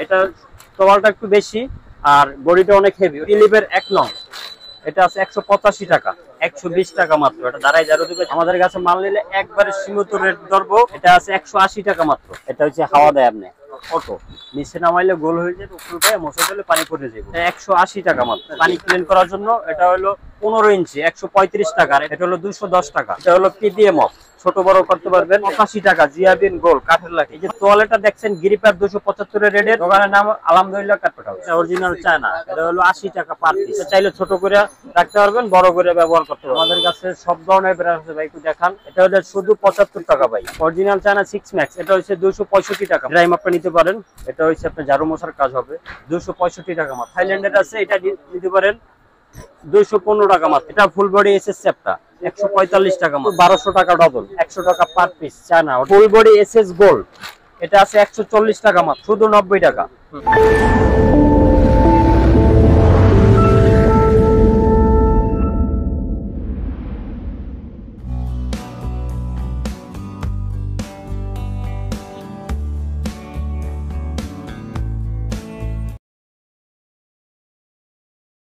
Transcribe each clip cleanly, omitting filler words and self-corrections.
এটা তোয়ালটা একটু বেশি আর বডিটা অনেক হেভি। টিলিপের 1 নং এটা আছে 185 টাকা, 120 টাকা মাত্র। এটা দাঁড়ায় জারু দিবে। আমাদের কাছে মাল নিলে একবারে সীমিত রেট ধরবো। এটা আছে 180 টাকা মাত্র। এটা হচ্ছে হাওয়া দেয় আপনি অটো নিচে নামাইলে গোল হয়ে যাবে, উপর পায়ে মশা দিলে পানি পড়ে যাবে। 180 টাকা মাত্র। পানি ক্লিন করার জন্য এটা হলো 15 ইঞ্চি 135 টাকা। এটা হলো 210 টাকা। এটা হলো পিডিএম অফ, ছোট বড় করতে পারবেন। 85 টাকা জিয়াবিন গোল কাঠের লাঠি। এই যে তোয়ালেটা দেখছেন গিরিপার 275 এর রেডের, দোকানের নাম আলহামদুলিল্লাহ কার্পেট হাউস। এটা অরিজিনাল চায়না। এটা হলো 80 টাকা পার পিস। চাইলে ছোট করে রাখতে পারবেন, বড় করে ব্যবহার করতে পারবেন। আমাদের কাছে সব ধরনের ব্রাশ আছে ভাই, একটু দেখান। এটা হলো শুধু 75 টাকা ভাই। অরিজিনাল চায়না 6 ম্যাক্স, এটা হচ্ছে 265 টাকা। ড্রাই মাপটা নিতে পারেন। এটা হচ্ছে আপনার ঝাড়ু মশার কাজ হবে। 265 টাকা মাত্র। থাইল্যান্ডের আছে, এটা নিতে পারেন 215 টাকা মাত্র। এটা ফুল বডি এসএস চ্যাপটা 145 টাকা মাত্র। 1200 টাকা ডবল, 100 টাকা পার পিস চায়না। ফুল বডি এসএস গোল্ড এটা আছে 140 টাকা মাত্র, শুধু 90 টাকা।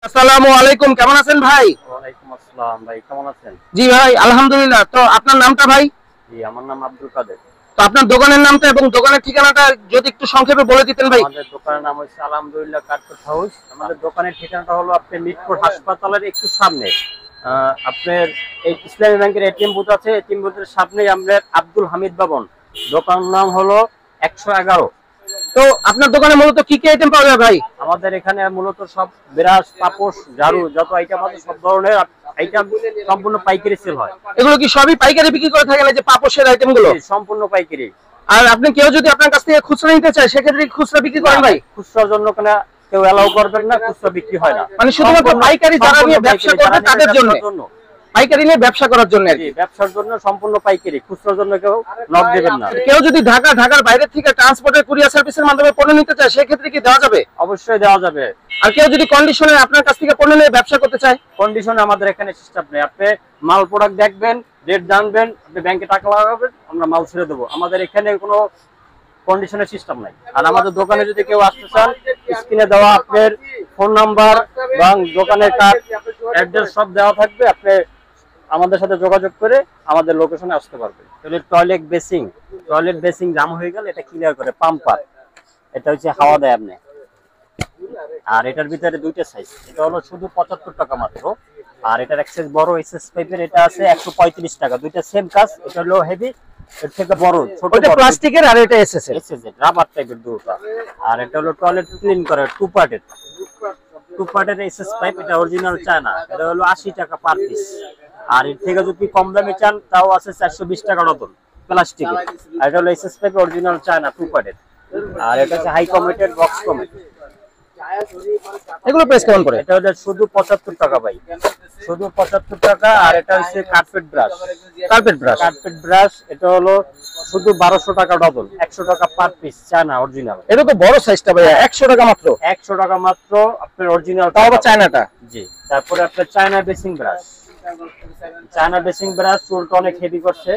আসসালামু আলাইকুম, কেমন আছেন ভাই? ওয়ালাইকুম আসসালাম ভাই, কেমন আছেন? জি ভাই আলহামদুলিল্লাহ। তো আপনার নামটা ভাই? জি আমার নাম আব্দুল কাদের। তো আপনার দোকানের নামটা এবং দোকানের ঠিকানাটা যদি একটু সংক্ষেপে বলে দিতেন ভাই। আমাদের দোকানের নাম হচ্ছে আলহামদুলিল্লাহ কার্পেট হাউস। আমাদের দোকানের ঠিকানাটা হলো আপনার মিটপুর হাসপাতালের একটু সামনে। আপনার এই ইসলামী ব্যাংকের এটিএম বুথ আছে, এটিএম বুথের সামনেই আমাদের আব্দুল হামিদ ভবন। দোকানের নাম হলো 111। তো আপনার দোকানে মূলত কি কি আইটেম পাওয়া যায় ভাই? আমাদের এখানে মূলত সব ব্রাশ, পাপোশ, ঝাড়ু যত আইটেম আছে সব ধরনের আইটেম সম্পূর্ণ পাইকারি সেল হয়। এগুলো কি সবই পাইকারি বিক্রি করে থাকেন, এই যে পাপোশের আইটেম গুলো? সম্পূর্ণ পাইকারি। আর আপনি কেউ যদি আপনার কাছ থেকে খুচরা নিতে চায় সেক্ষেত্রে খুচরা বিক্রি করেন ভাই? খুচরার জন্য কেন কেউ এলাও করবেন না, খুচরা বিক্রি হয় না। মানে শুধুমাত্র পাইকারি যারা নিয়ে ব্যবসা করবে তাদের জন্য, পাইকারি নিয়ে ব্যবসা করার জন্য আর কি। ব্যবসার জন্য সম্পূর্ণ পাইকারি, খুচরার জন্য কেউ নক দেবেন না। কেউ যদি ঢাকার বাইরে থেকে ট্রান্সপোর্টের কুরিয়ার সার্ভিসের মাধ্যমে পণ্য নিতে চায় সেক্ষেত্রে কি দেওয়া যাবে? অবশ্যই দেওয়া যাবে। আর কেউ যদি কন্ডিশনে আপনার কাছ থেকে পণ্য নিয়ে ব্যবসা করতে চায়? কন্ডিশনে আমাদের এখানে সিস্টেম নেই। আপনি মাল প্রোডাক্ট দেখবেন, রেট জানবেন, আপনি ব্যাংকে টাকা লাগাবেন, আমরা মাল ছেড়ে দেবো। আমাদের এখানে কোনো কন্ডিশনের সিস্টেম নাই। আর আমাদের দোকানে যদি কেউ আসতে চান, স্ক্রিনে দেওয়া আপনার ফোন নাম্বার এবং দোকানের কার্ড, অ্যাড্রেস সব দেওয়া থাকবে। আপনি আমাদের সাথে যোগাযোগ করে আমাদের লোকেশনে আসতে পারবেন। তাহলে টয়লেট বেসিং জাম হয়ে গেল, এটা ক্লিয়ার করে পাম্পার। এটা হচ্ছে হাওয়া দেয় আপনি। আর এটার ভিতরে দুইটা সাইজ। এটা হলো শুধু 75 টাকা মাত্র। আর এটার এক্সেস বড় এসএস পাইপের, এটা আছে 135 টাকা। দুইটা সেম কাজ। এটা হলো হেভি, এর থেকে বড় ছোট। এটা প্লাস্টিকের আর এটা এসএস এর রাবার টাইপের দুটো। আর এটা হলো টয়লেট ক্লিন করে টু পার্টের এসএস পাইপ। এটা অরিজিনাল চায়না। এটা হলো 80 টাকা পার পিস। আর এর থেকে যদি কম দামে চান তাও আছে 420 টাকা ডজন প্লাস্টিকের। আর এটা হলো SS pipe original China two পার্টের। আর এটা হচ্ছে হাই কমেটেড বক্স কমেট। এগুলো প্রাইস কেমন করে? এটা হলো শুধু 75 টাকা ভাই, শুধু 75 টাকা। আর এটা হচ্ছে কার্পেট ব্রাশ। এটা হলো শুধু 1200 টাকা ডবল, 100 টাকা পার পিস চায়না অরিজিনাল। এটা তো বড় সাইজটা ভাই, 100 টাকা মাত্র। 100 টাকা মাত্র আপনার অরিজিনাল, তাও আবার চায়নাটা। জি। তারপরে আপনার চায়না বেসিং ব্রাশ চুলটা অনেক হেভি করছে,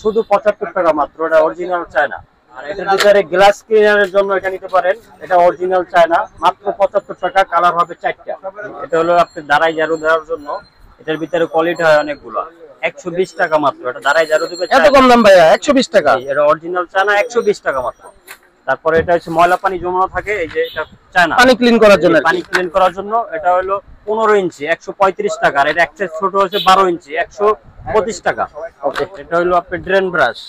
শুধু 75 টাকা মাত্র। এটা অরিজিনাল চায়না। আর এটার ভিতরে গ্লাস ক্লিনারের জন্য এটা নিতে পারেন। এটা অরিজিনাল চায়না, মাত্র 75 টাকা। কালার হবে 4টা। এটা হলো আপনি দাঁড়াই ঝাড়ু দেওয়ার জন্য। এটার ভিতরে কোয়ালিটি হয় অনেকগুলো। 120 টাকা মাত্র। এটা দাঁড়াই ঝাড়ু দিবে। এত কম দাম ভাইয়া? 120 টাকা। এটা অরিজিনাল চায়না, 120 টাকা মাত্র। তারপরে এটা হচ্ছে ময়লা পানি জমানো থাকে, এই যে এটা চায়না, পানি ক্লিন করার জন্য। এটা হলো 15 ইঞ্চি 135 টাকা। আর এটা এক্সেস ছোট হচ্ছে 12 ইঞ্চি 125 টাকা। ওকে। এটা হলো আপনার ড্রেন ব্রাশ।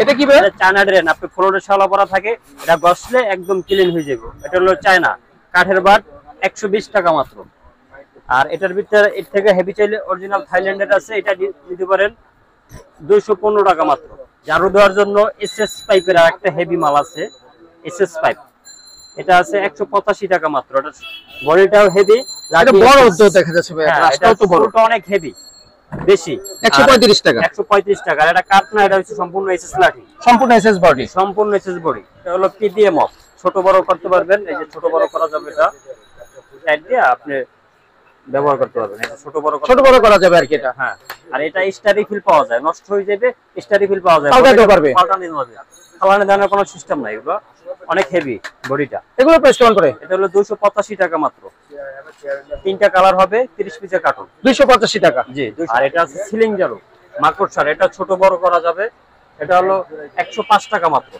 এটা কি ভাই? China drain. আপনি ফ্লোরে শালা পরা থাকে, এটা ঘষলে একদম ক্লিন হয়ে যাবে। এটা হলো চায়না কাঠের বাট, 120 টাকা মাত্র। আর এটার ভিতরে এর থেকে হেভি চাইলে অরিজিনাল থাইল্যান্ডের আছে, এটা নিতে পারেন 215 টাকা মাত্র। ঝাড়ু দেওয়ার জন্য এসএস পাইপের আর একটা হেভি মাল আছে, এসএস পাইপ। এটা আছে 185 টাকা মাত্র। এটা বডিটাও হেভি, এটা বড় উদ্যোগ দেখা যাচ্ছে ভাই। রাস্তাও তো বড়, অনেক হেভি, বেশি। 135 টাকা। 135 টাকা। আর এটা কাট না, এটা হচ্ছে সম্পূর্ণ এসএস লাঠি, সম্পূর্ণ এসএস বডি। এটা হলো পিডিএম অফ, ছোট বড় করতে পারবেন। এই যে ছোট বড় করা যাবে, এটা টাইট দিয়ে আপনি ব্যবহার করতে পারবেন। এটা ছোট বড় করা যাবে আর কি এটা। হ্যাঁ। আর এটা স্টার রিফিল পাওয়া যায়, নষ্ট হয়ে যাবে স্টার রিফিল পাওয়া যায়, পাল্টাতে পারবে। ফালানো দেওয়ার কোনো সিস্টেম নাই, এগুলো অনেক হেভি বডিটা। এগুলো প্রাইস কেমন করে? এটা হলো 285 টাকা মাত্র। তিনটা কালার হবে, 30 পিসের কার্টুন, 285 টাকা। জি। আর এটা আছে সিলিং জারু মাকড়সার, এটা ছোট বড় করা যাবে। এটা হলো 105 টাকা মাত্র।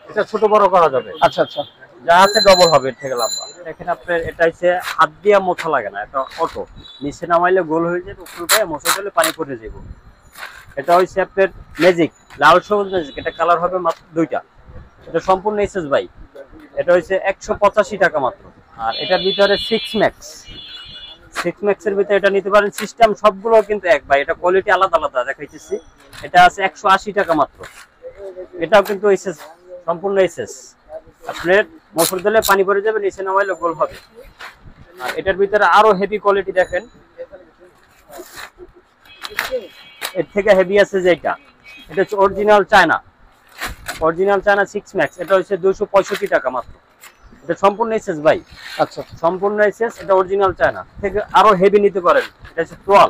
এটা ছোট বড় করা যাবে। আচ্ছা আচ্ছা, যা আছে ডবল হবে, এর থেকে লম্বা। এখানে আপনার এটা হচ্ছে হাত দিয়ে মোছা লাগে না, এটা অটো, নিচে নামাইলে গোল হয়ে যাবে, উপরে মোছা দিলে পানি পড়ে যাবে। এটা হচ্ছে আপনার ম্যাজিক, লাল সবুজ ম্যাজিক। এটা কালার হবে মাত্র 2টা। এটা সম্পূর্ণ এসএস ভাই। এটা হচ্ছে 185 টাকা মাত্র। আর এটার ভিতরে 6 ম্যাক্স এর ভিতরে এটা নিতে পারেন। সিস্টেম সবগুলো কিন্তু এক ভাই, এটা কোয়ালিটি আলাদা আলাদা দেখাইতেছি। এটা আছে 180 টাকা মাত্র। এটাও কিন্তু এসএস, সম্পূর্ণ এসএস। আপনার মোটর দিলে পানি পড়ে যাবে, নিচে নামাইলে গোল হবে। আর এটার ভিতরে আরো হেভি কোয়ালিটি দেখেন, এর থেকে হেভি আছে যেটা, এটা হচ্ছে অরিজিনাল চায়না 6 ম্যাক্স। এটা হচ্ছে 265 টাকা মাত্র। এটা সম্পূর্ণ এসএস ভাই। আচ্ছা, সম্পূর্ণ এসএস, এটা অরিজিনাল চায়না। থেকে আরো হেভি নিতে পারেন। এটা হচ্ছে তোয়াল,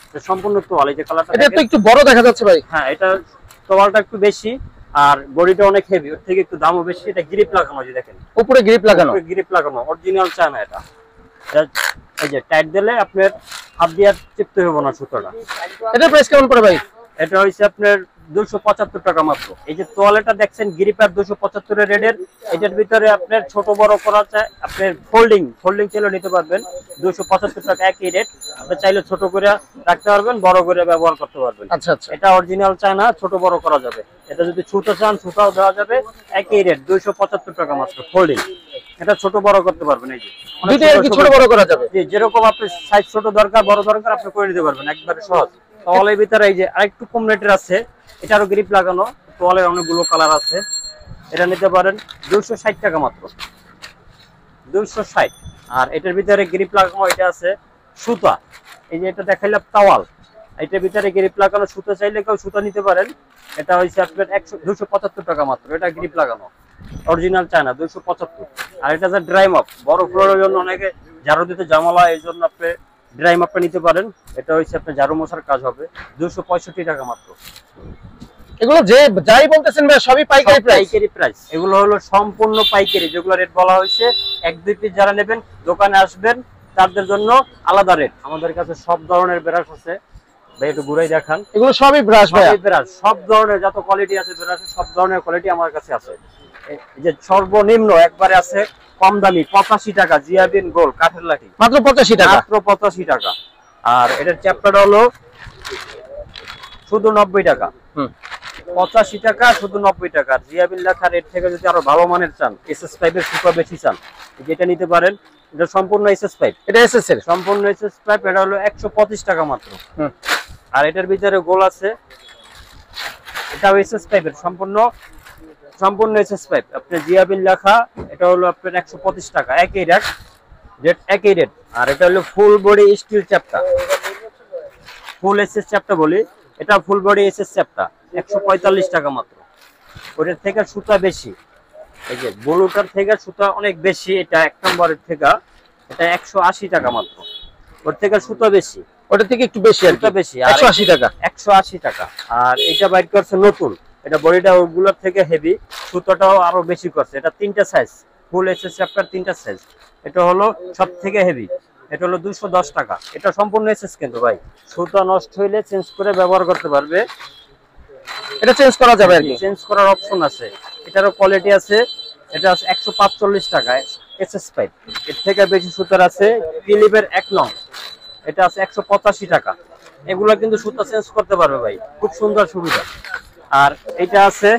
এটা সম্পূর্ণ তোয়াল। এই যে কালারটা, এটা তো একটু বড় দেখা যাচ্ছে ভাই। হ্যাঁ, এটা তোয়ালটা একটু বেশি আর বডিটা অনেক হেভি, ওর থেকে একটু দামও বেশি। এটা গ্রিপ লাগানো, যে দেখেন উপরে গ্রিপ লাগানো, গ্রিপ লাগানো, অরিজিনাল চায়না। এটা এই যে টাইট দিলে আপনার হাত দিয়ে চিপতে হবে না সুতোটা। এটা প্রাইস কেমন পড়ে ভাই? এটা হচ্ছে আপনার 275 টাকা মাত্র। এই যে তোয়ালেটা দেখছেন গ্রিপার 275 এর রেডের, এটার ভিতরে আপনার ছোট বড় করা চায়, আপনার ফোল্ডিং চাইলে নিতে পারবেন। 275 টাকা একই রেট। আপনি চাইলে ছোট করে রাখতে পারবেন, বড় করে ব্যবহার করতে পারবেন। আচ্ছা আচ্ছা, এটা অরিজিনাল চায়না, ছোট বড় করা যাবে। এটা যদি ছোট চান ছোটও দেওয়া যাবে, একই রেট 275 টাকা মাত্র ফোল্ডিং। এটা ছোট বড় করতে পারবেন। এই যে দুটো আর কি ছোট বড় করা যাবে। জি, যেরকম আপনি সাইজ ছোট দরকার বড় দরকার আপনি করে নিতে পারবেন, একবারে সহজ। তোয়ালের ভিতরে এই যে আরেকটু কম রেটের আছে, এটারও গ্রিপ লাগানো, তোয়ালের অনেকগুলো কালার আছে। এটা নিতে পারেন 260 টাকা মাত্র, 260। আর এটার ভিতরে গ্রিপ লাগানো, এটা আছে সুতা। এই যে এটা দেখাইলাম তাওয়াল, এটার ভিতরে গ্রিপ লাগানো সুতা, চাইলে কেউ সুতা নিতে পারেন। এটা হচ্ছে আপনার 275 টাকা মাত্র। এটা গ্রিপ লাগানো, অরিজিনাল চায়না, 275। আর এটা যে ড্রাই মাপ, বড় ফ্লোরের জন্য অনেকে ঝাড়ু দিতে জামালা, এই জন্য আপনি ড্রাই মাপটা নিতে পারেন। এটা হচ্ছে আপনার ঝাড়ু মশার কাজ হবে, 265 টাকা মাত্র। এগুলো যে যাই বলতেছেন ভাই সবই পাইকারি প্রাইস। পাইকারি প্রাইস, এগুলো হলো সম্পূর্ণ পাইকারি। যেগুলো রেট বলা হয়েছে, 1-2 পিস যারা নেবেন দোকানে আসবেন, তাদের জন্য আলাদা রেট। আমাদের কাছে সব ধরনের ব্রাশ আছে ভাই, একটু ঘুরাই দেখান। এগুলো সবই ব্রাশ ভাই, ব্রাশ সব ধরনের, যত কোয়ালিটি আছে ব্রাশের, সব ধরনের কোয়ালিটি আমার কাছে আছে। এই যে সর্বনিম্ন একবারে আছে কম দামি 85 টাকা জিয়াবিন গোল কাঠের লাঠি, মাত্র 85 টাকা, মাত্র 85 টাকা। আর এটার চ্যাপ্টারটা হলো শুধু 90 টাকা। 85 টাকা শুধু 90 টাকা। জিয়াবিন লেখা রেট থেকে যদি আরো ভালো মানের চান, এসএস পাইপের সুপার বেশি চান, যেটা নিতে পারেন। এটা সম্পূর্ণ এসএস পাইপ, এটা এসএস এর সম্পূর্ণ এসএস পাইপ। এটা হলো 125 টাকা মাত্র। আর এটার ভিতরে গোল আছে, এটাও এসএস পাইপের, সম্পূর্ণ এসএস পাইপ। আপনার জিয়াবিন লেখা, এটা হলো আপনার 125 টাকা, একই রেট। আর এটা হলো ফুল বডি স্টিল চ্যাপ্টা, ফুল এসএস চ্যাপ্টা বলি, এটা ফুল বডি এসএস চ্যাপ্টা, 145 টাকা মাত্র। ওটার থেকে সুতা বেশি, এই যে ব্লুটার থেকে সুতা অনেক বেশি। এটা 1 নম্বরের থেকে, এটা 180 টাকা মাত্র। ওর থেকে সুতা বেশি, ওটা থেকে একটু বেশি, আর সুতা বেশি, 180 টাকা, 180 টাকা। আর এটা বাইর করছে নতুন, এটা বডিটা ওগুলোর থেকে হেভি, সুতাটাও আরো বেশি করছে। এটা 3টা সাইজ, ফুল এসএস চ্যাপ্টার 3টা সাইজ। এটা হলো সব থেকে হেভি, এটা হলো 210 টাকা। এটা সম্পূর্ণ এসএস কিন্তু ভাই, সুতা নষ্ট হইলে চেঞ্জ করে ব্যবহার করতে পারবে। এটা চেঞ্জ করা যাবে, আর কি চেঞ্জ করার অপশন আছে। এটারও কোয়ালিটি আছে। এটা আছে 145 টাকা এসএস পাইপ। এর থেকে বেশি সুতার আছে ফিলিপের 1 নং, এটা আছে 185 টাকা। এগুলো কিন্তু সুতা চেঞ্জ করতে পারবে ভাই, খুব সুন্দর সুবিধা। আর এটা আছে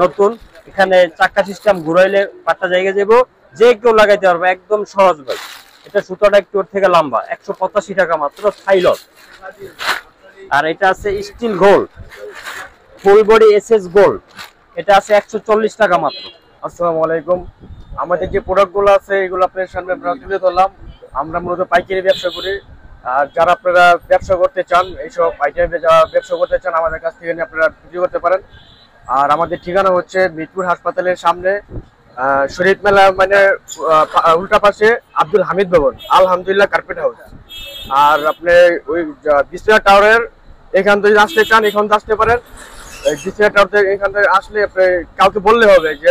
নতুন, এখানে চাকা সিস্টেম, ঘুরাইলে পাট্টা জায়গা যাবো, যে কেউ লাগাইতে পারবে, একদম সহজ ভাই। এটা সুতাটা একটু ওর থেকে লম্বা, 185 টাকা মাত্র, থাইলট। আর এটা আছে steel gold, full body SS gold, এটা আছে 140 টাকা মাত্র। আসসালামু আলাইকুম। আমাদের যে প্রোডাক্টগুলো আছে এগুলো আপনার সামনে তুলে ধরলাম। আমরা মূলত পাইকারি ব্যবসা করি। আর যারা আপনারা ব্যবসা করতে চান, এইসব আইটেমে যারা ব্যবসা করতে চান, আমাদের কাছ থেকে আপনারা বিক্রি করতে পারেন। আর আমাদের ঠিকানা হচ্ছে মিরপুর হাসপাতালের সামনে, শরীফ মেলা মানে উল্টা পাশে আব্দুল হামিদ ভবন, আলহামদুলিল্লাহ কার্পেট হাউস। আর আপনি ওই বিসমিল্লাহ টাওয়ারের এখান থেকে আসতে চান, এখান থেকে আসতে পারেন। এখান থেকে আসলে কাউকে বললে হবে যে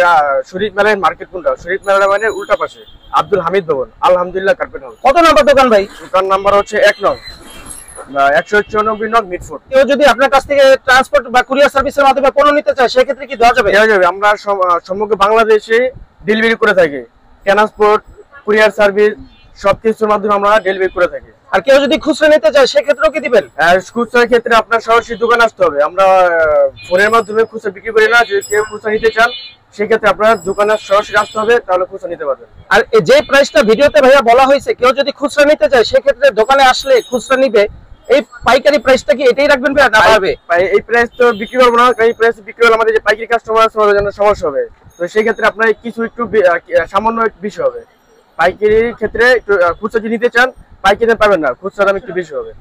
শরীফ মেলার মার্কেট কোনটা। শরীফ মেলা মানে উল্টা পাশে আব্দুল হামিদ ভবন, আলহামদুলিল্লাহ কার্পেট হাউস। কত নাম্বার দোকান ভাই? দোকান নাম্বার হচ্ছে 1 নং 194 নং মিটফুট। কেউ যদি আপনার কাছ থেকে ট্রান্সপোর্ট বা কুরিয়ার সার্ভিসের মাধ্যমে পণ্য নিতে চায় সেক্ষেত্রে কি দেওয়া যাবে? দেওয়া যাবে। আমরা সমগ্র বাংলাদেশে ডেলিভারি করে থাকি। ট্রান্সপোর্ট, কুরিয়ার সার্ভিস সবকিছুর মাধ্যমে আমরা ডেলিভারি করে থাকি। আর কেউ যদি খুচরা নিতে চায় সেক্ষেত্রেও কি দিবেন? খুচরার ক্ষেত্রে আপনার সরাসরি দোকানে আসতে হবে। আমরা ফোনের মাধ্যমে খুচরা বিক্রি করি না। যদি কেউ খুচরা নিতে চান সেক্ষেত্রে আপনার দোকানে সরাসরি আসতে হবে, তাহলে খুচরা নিতে পারবেন। আর যে প্রাইসটা ভিডিওতে ভাইয়া বলা হয়েছে, কেউ যদি খুচরা নিতে চায় সেক্ষেত্রে দোকানে আসলে খুচরা নিবে, এই পাইকারি প্রাইসটা কি এটাই রাখবেন ভাইয়া না বাড়বে? এই প্রাইস তো বিক্রি করবো না, এই প্রাইস বিক্রি করলে আমাদের যে পাইকারি কাস্টমার আছে ওদের জন্য সমস্যা হবে। তো সেই ক্ষেত্রে আপনার কিছু একটু সামান্য একটু বেশি হবে। পাইকারির ক্ষেত্রে একটু খুচরা যদি নিতে চান পাইকারি পাবেন না, খুচরা দাম একটু বেশি হবে।